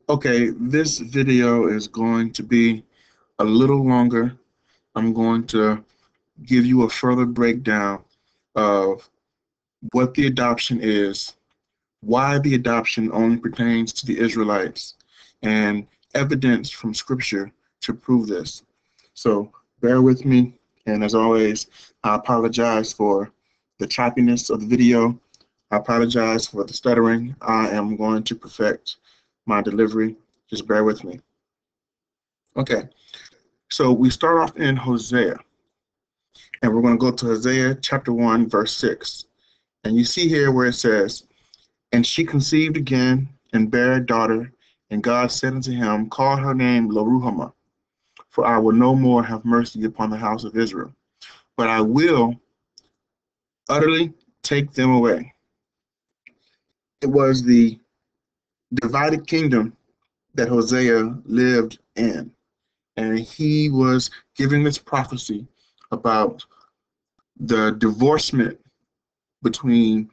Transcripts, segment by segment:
Okay, this video is going to be a little longer. I'm going to give you a further breakdown of what the adoption is, why the adoption only pertains to the Israelites, and evidence from Scripture to prove this. So bear with me, and as always, I apologize for the choppiness of the video. I apologize for the stuttering. I am going to perfect my delivery. Just bear with me. Okay. So we start off in Hosea, and we're going to go to Hosea chapter 1, verse 6. And you see here where it says, "And she conceived again and bare a daughter, and God said unto him, Call her name Loruhamah, for I will no more have mercy upon the house of Israel, but I will utterly take them away." It was the divided kingdom that Hosea lived in, and he was giving this prophecy about the divorcement between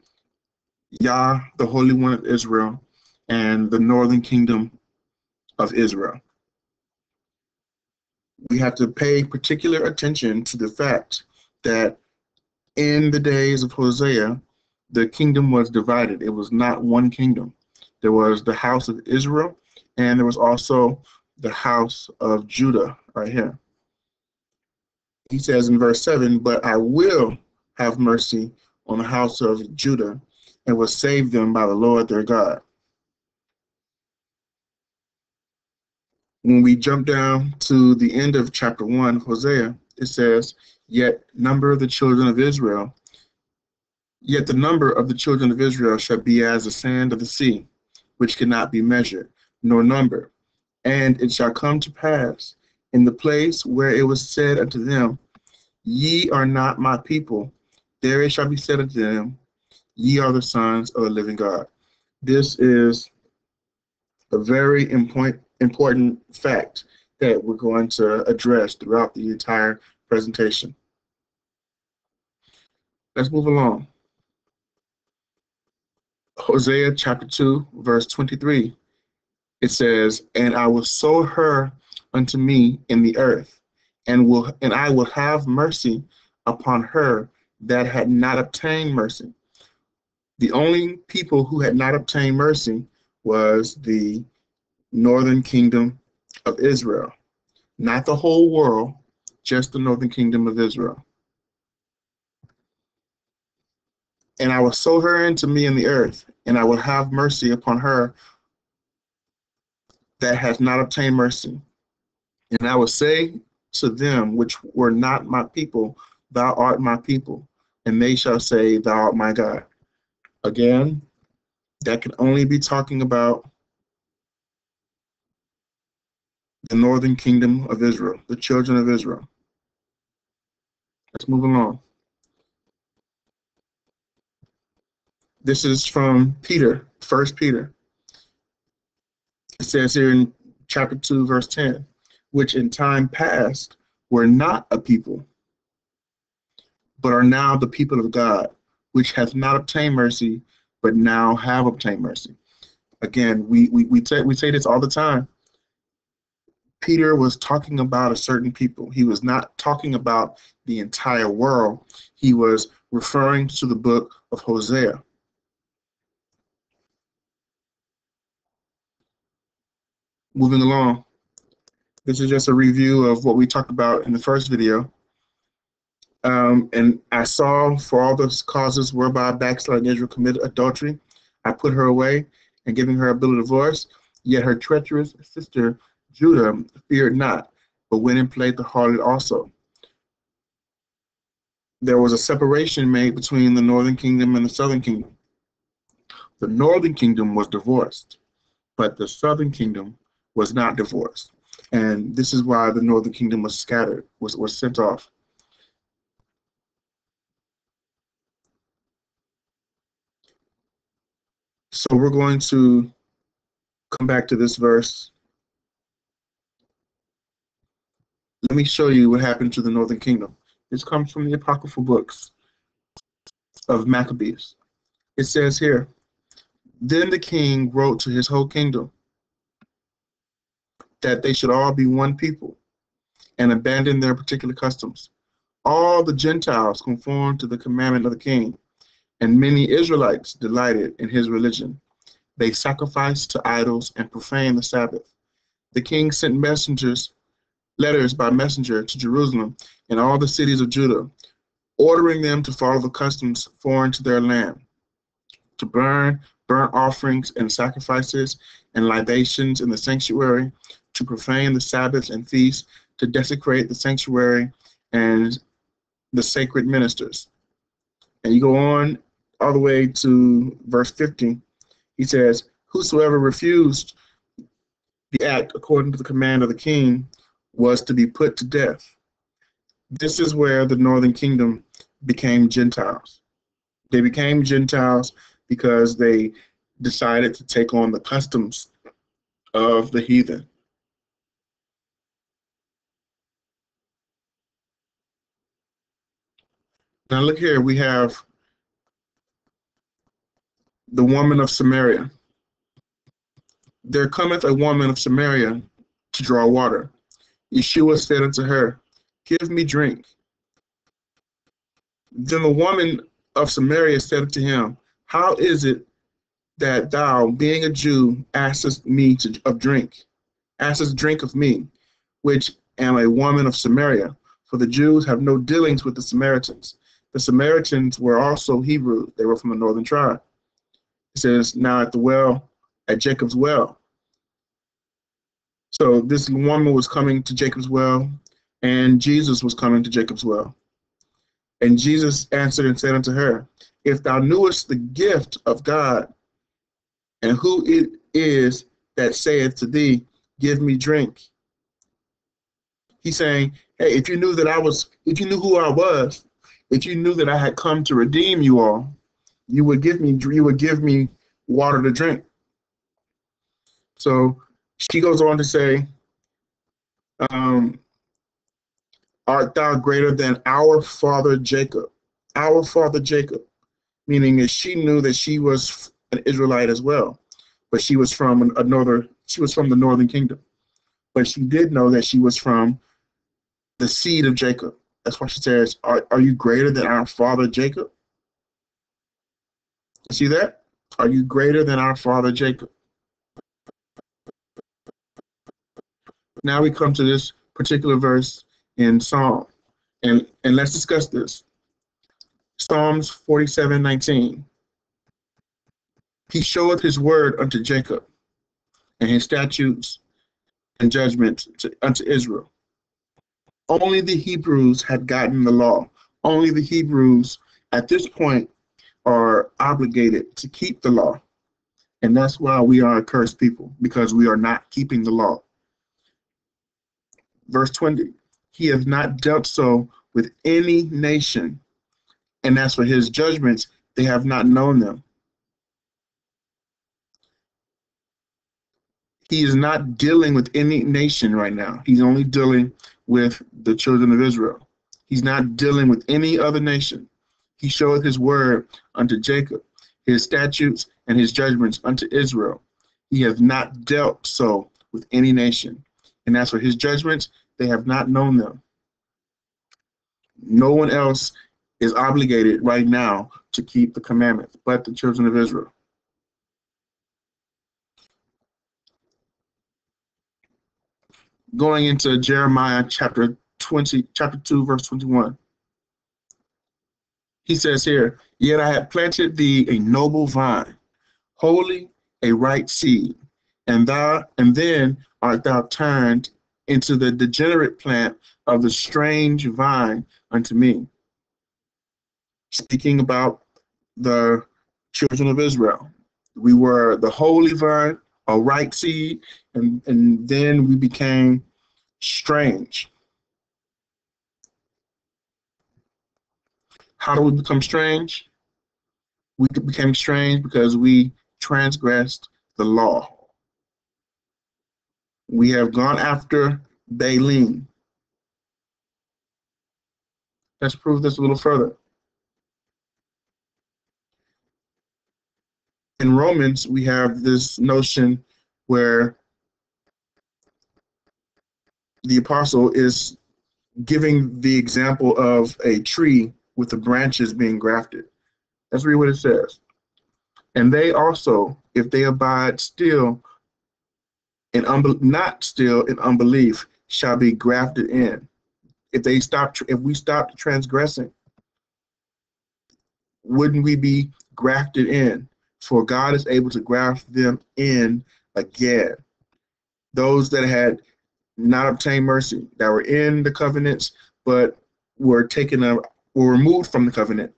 Yah, the Holy One of Israel, and the northern kingdom of Israel. We have to pay particular attention to the fact that in the days of Hosea, the kingdom was divided. It was not one kingdom. There was the house of Israel, and there was also the house of Judah, right here. He says in verse 7, "But I will have mercy on the house of Judah and will save them by the Lord their God." When we jump down to the end of chapter 1 of Hosea, it says, Yet the number of the children of Israel shall be as the sand of the sea, which cannot be measured, nor numbered. And it shall come to pass in the place where it was said unto them, Ye are not my people, there it shall be said unto them, Ye are the sons of the living God. This is a very important fact that we're going to address throughout the entire presentation. Let's move along. Hosea chapter 2, verse 23. It says, "And I will sow her unto me in the earth, and I will have mercy upon her that had not obtained mercy." The only people who had not obtained mercy was the northern kingdom of Israel. Not the whole world, just the northern kingdom of Israel. "And I will sow her into me in the earth, and I will have mercy upon her that has not obtained mercy. And I will say to them which were not my people, Thou art my people, and they shall say, Thou art my God." Again, that can only be talking about the northern kingdom of Israel, the children of Israel. Let's move along. This is from Peter, 1 Peter. It says here in chapter 2, verse 10, "Which in time past were not a people, but are now the people of God, which hath not obtained mercy, but now have obtained mercy." Again, we say this all the time. Peter was talking about a certain people. He was not talking about the entire world. He was referring to the book of Hosea. Moving along, this is just a review of what we talked about in the first video. "And I saw for all those causes whereby backsliding Israel committed adultery, I put her away, and giving her a bill of divorce. Yet her treacherous sister Judah feared not, but went and played the harlot also." There was a separation made between the northern kingdom and the southern kingdom. The northern kingdom was divorced, but the southern kingdom was not divorced. And this is why the northern kingdom was scattered, was sent off. So we're going to come back to this verse. Let me show you what happened to the northern kingdom. This comes from the apocryphal books of Maccabees. It says here, "Then the king wrote to his whole kingdom that they should all be one people and abandon their particular customs. All the Gentiles conformed to the commandment of the king, and many Israelites delighted in his religion. They sacrificed to idols and profaned the Sabbath. The king sent letters by messenger to Jerusalem and all the cities of Judah, ordering them to follow the customs foreign to their land, to burn burnt offerings and sacrifices and libations in the sanctuary, to profane the Sabbaths and feasts, to desecrate the sanctuary and the sacred ministers. And you go on all the way to verse 50. He says, whosoever refused the act according to the command of the king was to be put to death. This is where the northern kingdom became Gentiles. They became Gentiles because they decided to take on the customs of the heathen. Now look here, we have the woman of Samaria. There cometh a woman of Samaria to draw water. Yeshua said unto her, give me drink. Then the woman of Samaria said unto him, how is it that thou, being a Jew, askest me of drink? Askest drink of me, which am a woman of Samaria? For the Jews have no dealings with the Samaritans. The Samaritans were also Hebrews. They were from the northern tribe. It says, now at the well, at Jacob's well. So this woman was coming to Jacob's well, and Jesus was coming to Jacob's well. And Jesus answered and said unto her, if thou knewest the gift of God, and who it is that saith to thee, give me drink. He's saying, hey, if you knew who I was, if you knew that I had come to redeem you all, you would give me water to drink. So she goes on to say, art thou greater than our father Jacob? Our father Jacob, meaning that she knew that she was an Israelite as well, but she was from the northern kingdom. But she did know that she was from the seed of Jacob. That's why she says, are you greater than our father Jacob? See that? Are you greater than our father Jacob? Now we come to this particular verse in Psalm, and let's discuss this. Psalms 47:19. He showeth his word unto Jacob, and his statutes and judgments unto Israel. Only the Hebrews had gotten the law. Only the Hebrews at this point are obligated to keep the law. And that's why we are a cursed people, because we are not keeping the law. Verse 20, he has not dealt so with any nation, and as for his judgments, they have not known them. He is not dealing with any nation right now. He's only dealing with the children of Israel. He's not dealing with any other nation. He showeth his word unto Jacob, his statutes and his judgments unto Israel. He has not dealt so with any nation. And as for his judgments, they have not known them. No one else is obligated right now to keep the commandments but the children of Israel. Going into Jeremiah chapter 2, verse 21. He says here, yet I have planted thee a noble vine, holy, a right seed, and then art thou turned into the degenerate plant of the strange vine unto me. Speaking about the children of Israel. We were the holy vine, a right seed, and then we became strange. How do we become strange? We became strange because we transgressed the law. We have gone after Baalim. Let's prove this a little further. In Romans, we have this notion where the apostle is giving the example of a tree with the branches being grafted. Let's read what it says. And they also, if they abide still in not still in unbelief, shall be grafted in. If we stop transgressing, wouldn't we be grafted in? For God is able to graft them in again. Those that had not obtained mercy, that were in the covenants but were were removed from the covenant,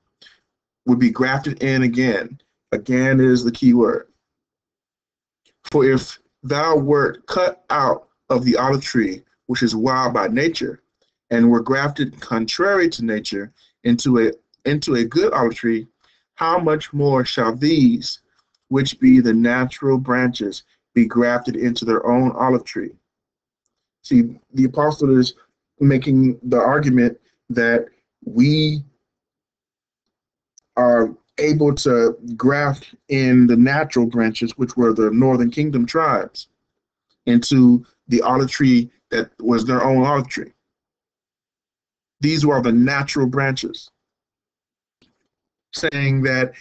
would be grafted in again. Again is the key word. For if thou wert cut out of the olive tree, which is wild by nature, and were grafted contrary to nature into a good olive tree, how much more shall these, which be the natural branches, be grafted into their own olive tree? See, the apostle is making the argument that we are able to graft in the natural branches, which were the northern kingdom tribes, into the olive tree that was their own olive tree. These were the natural branches, saying that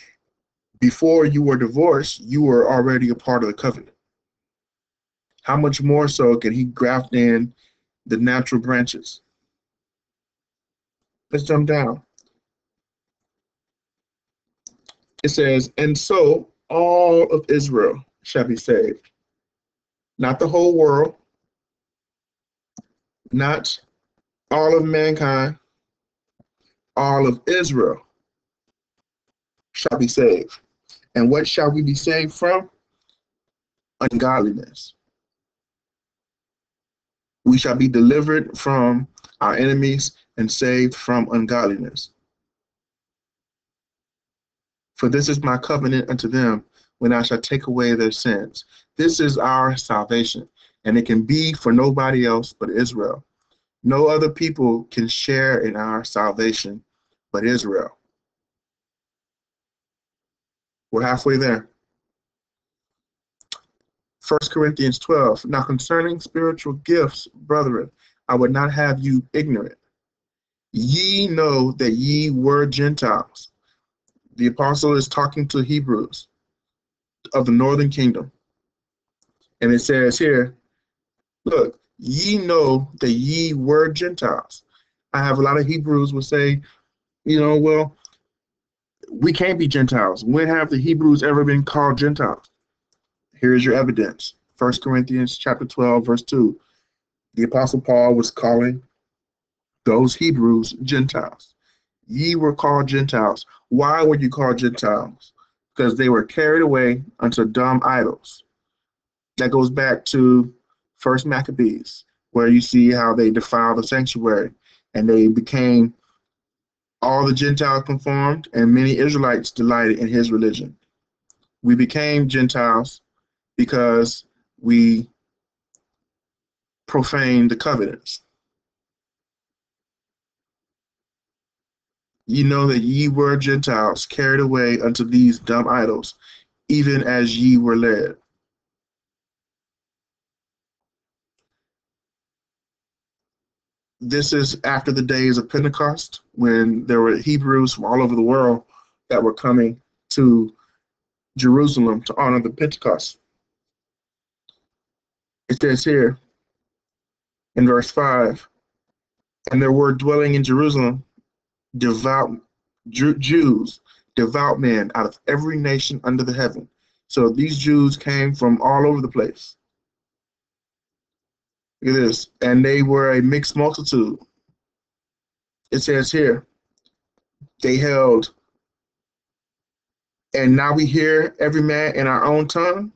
before you were divorced, you were already a part of the covenant. How much more so can he graft in the natural branches? Let's jump down. It says, and so all of Israel shall be saved. Not the whole world, not all of mankind, all of Israel shall be saved. And what shall we be saved from? Ungodliness. We shall be delivered from our enemies and saved from ungodliness. For this is my covenant unto them when I shall take away their sins. This is our salvation, and it can be for nobody else but Israel. No other people can share in our salvation but Israel. We're halfway there. 1 Corinthians 12. Now concerning spiritual gifts, brethren, I would not have you ignorant. Ye know that ye were Gentiles. The apostle is talking to Hebrews of the northern kingdom. And it says here, look, ye know that ye were Gentiles. I have a lot of Hebrews will say, well, we can't be Gentiles. When have the Hebrews ever been called Gentiles? Here's your evidence. 1 Corinthians chapter 12, verse 2. The apostle Paul was calling those Hebrews Gentiles. Ye were called Gentiles. Why were you called Gentiles? Because they were carried away unto dumb idols. That goes back to First Maccabees, where you see how they defiled the sanctuary and they became all the Gentiles conformed, and many Israelites delighted in his religion. We became Gentiles because we profaned the covenants. You know that ye were Gentiles, carried away unto these dumb idols, even as ye were led. This is after the days of Pentecost, when there were Hebrews from all over the world that were coming to Jerusalem to honor the Pentecost. It says here in verse 5, and there were dwelling in Jerusalem devout Jews, devout men out of every nation under the heaven. So these Jews came from all over the place. Look at this. And they were a mixed multitude. It says here, they held, and now we hear every man in our own tongue,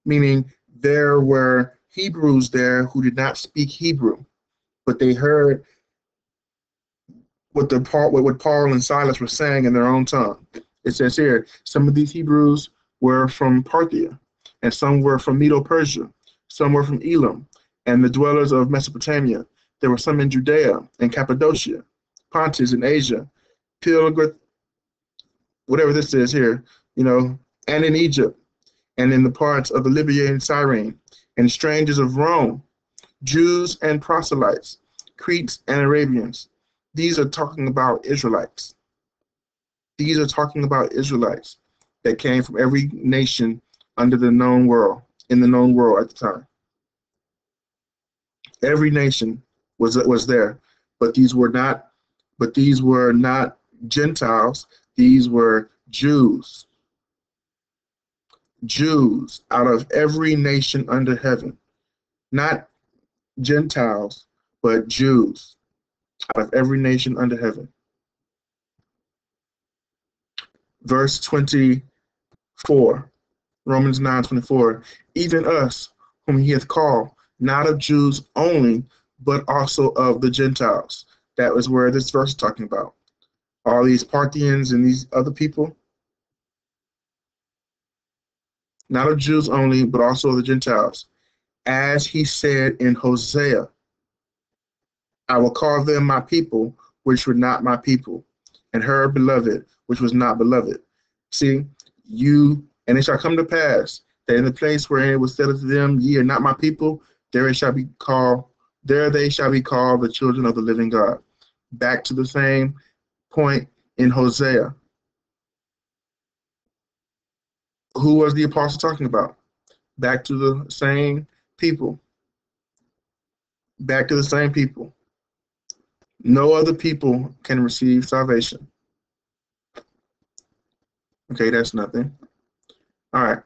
meaning there were Hebrews there who did not speak Hebrew, but they heard what Paul and Silas were saying in their own tongue. It says here, some of these Hebrews were from Parthia, and some were from Medo-Persia, some were from Elam, and the dwellers of Mesopotamia. There were some in Judea and Cappadocia, Pontus and Asia, Pilgrim, whatever this is here, and in Egypt, and in the parts of the Libya and Cyrene, and strangers of Rome, Jews and proselytes, Cretes and Arabians. These are talking about Israelites. These are talking about Israelites that came from every nation under the known world, in the known world at the time. Every nation was there, but these were not Gentiles. These were Jews. Jews out of every nation under heaven, not Gentiles, but Jews out of every nation under heaven. Verse 24, Romans 9:24. Even us, whom he hath called, not of Jews only, but also of the Gentiles. That was where this verse is talking about. All these Parthians and these other people, not of Jews only, but also of the Gentiles. As he said in Hosea, I will call them my people, which were not my people, and her beloved, which was not beloved. See, and it shall come to pass that in the place where it was said unto them, ye are not my people, there they shall be called the children of the living God. Back to the same point in Hosea. Who was the apostle talking about? Back to the same people. Back to the same people. No other people can receive salvation. Okay, that's nothing. All right.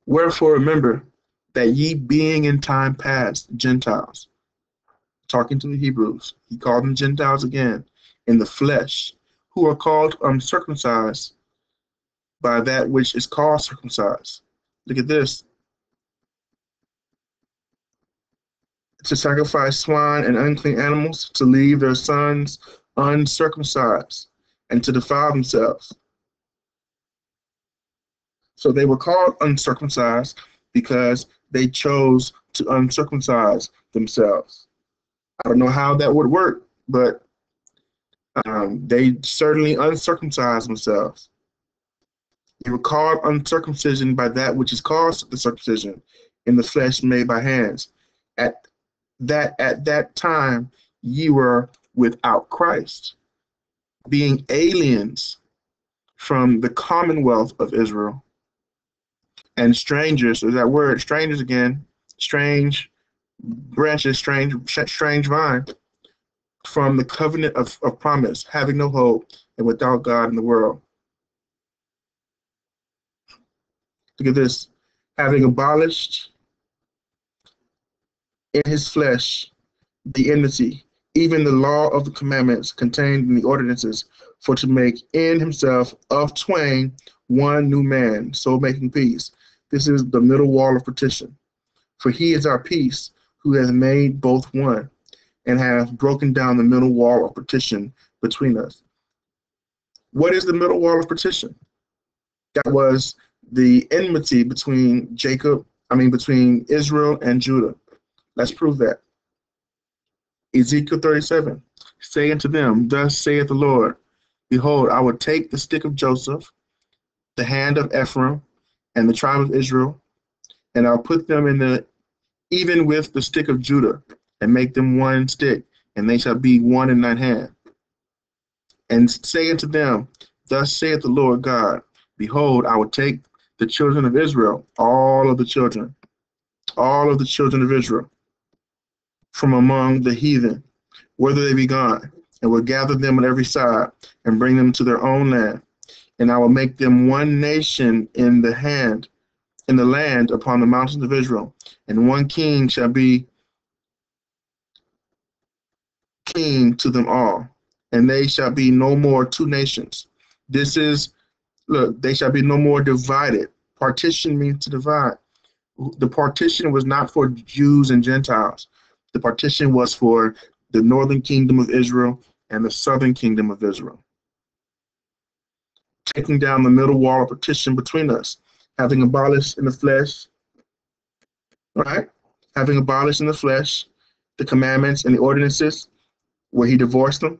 Wherefore remember that ye being in time past Gentiles, talking to the Hebrews, he called them Gentiles again, in the flesh, who are called uncircumcised by that which is called circumcised. Look at this. To sacrifice swine and unclean animals, to leave their sons uncircumcised, and to defile themselves. So they were called uncircumcised because they chose to uncircumcise themselves. I don't know how that would work, but they certainly uncircumcised themselves. They were called uncircumcision by that which is called the circumcision in the flesh made by hands. At that time ye were without Christ, being aliens from the commonwealth of Israel, and strangers. So that word, strangers again, strange branches, strange vine, from the covenant of promise, having no hope and without God in the world. Look at this. Having abolished in his flesh the enmity, even the law of the commandments contained in the ordinances, for to make in himself of twain one new man, so making peace. This is the middle wall of partition. For he is our peace, who has made both one, and hath broken down the middle wall of partition between us. What is the middle wall of partition? That was the enmity between between Israel and Judah. Let's prove that. Ezekiel 37, say unto them, thus saith the Lord, behold, I will take the stick of Joseph, the hand of Ephraim, and the tribe of Israel, and I'll put them even with the stick of Judah, and make them one stick, and they shall be one in thine hand. And say unto them, thus saith the Lord God, behold, I will take the children of Israel, all of the children of Israel, from among the heathen, whither they be gone, and will gather them on every side, and bring them to their own land. And I will make them one nation in the land upon the mountains of Israel, and one king shall be king to them all, and they shall be no more two nations. They shall be no more divided. Partition means to divide. The partition was not for Jews and Gentiles. The partition was for the northern kingdom of Israel and the southern kingdom of Israel. Taking down the middle wall of partition between us, having abolished in the flesh, right? Having abolished in the flesh the commandments and the ordinances where he divorced them,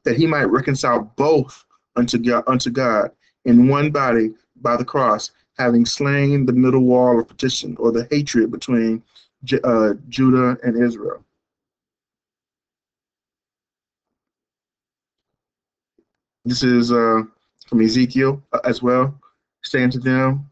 that he might reconcile both unto God in one body by the cross, having slain the middle wall of partition, or the hatred between Judah and Israel. This is from Ezekiel as well, saying to them,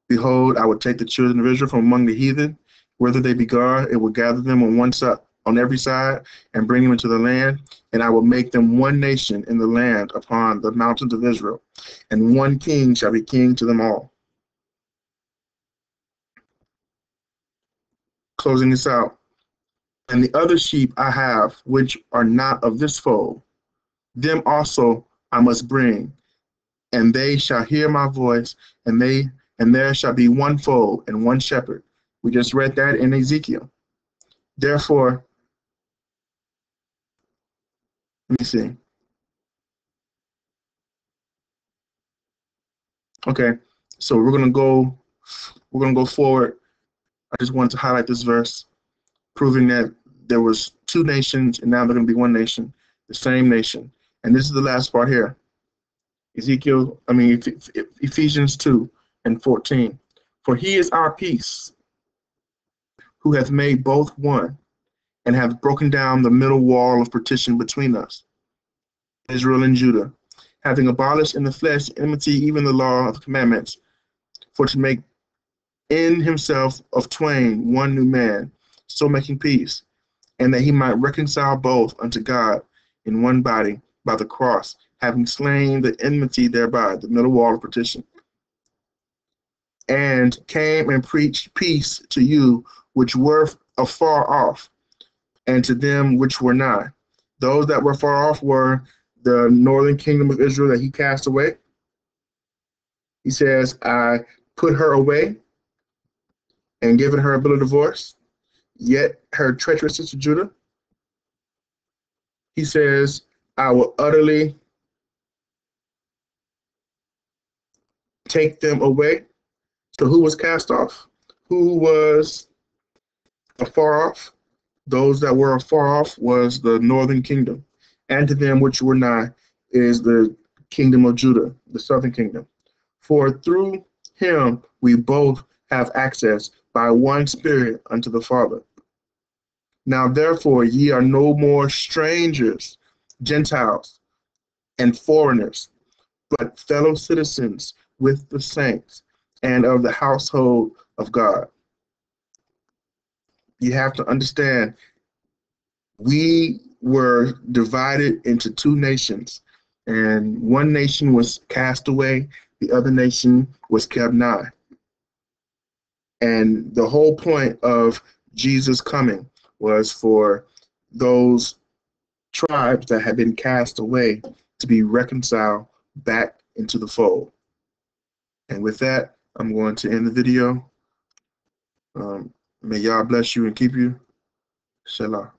behold, I will take the children of Israel from among the heathen, whether they be God, it will gather them on one side, on every side, and bring them into the land, and I will make them one nation in the land upon the mountains of Israel, and one king shall be king to them all. Closing this out. And the other sheep I have, which are not of this fold, them also I must bring, and they shall hear my voice, and there shall be one fold and one shepherd. We just read that in Ezekiel. Therefore, let me see. Okay, so we're gonna go forward. I just wanted to highlight this verse, proving that there was two nations and now they're gonna be one nation, the same nation. And this is the last part here. Ephesians 2:14. For he is our peace, who hath made both one, and hath broken down the middle wall of partition between us, Israel and Judah, having abolished in the flesh enmity, even the law of commandments, for to make in himself of twain one new man, so making peace, and that he might reconcile both unto God in one body by the cross, having slain the enmity thereby, the middle wall of partition, and came and preached peace to you which were afar off, and to them which were nigh. Those that were far off were the northern kingdom of Israel that he cast away. He says, I put her away and given her a bill of divorce, yet her treacherous sister Judah. He says, I will utterly take them away. So who was cast off? Who was afar off? Those that were afar off was the northern kingdom. And to them which were nigh is the kingdom of Judah, the southern kingdom. For through him we both have access by one Spirit unto the Father. Now therefore ye are no more strangers, Gentiles, and foreigners, but fellow citizens with the saints and of the household of God. You have to understand, we were divided into two nations, and one nation was cast away, the other nation was kept nigh. And the whole point of Jesus coming was for those tribes that had been cast away to be reconciled back into the fold. And with that, I'm going to end the video. May Yah bless you and keep you. Selah.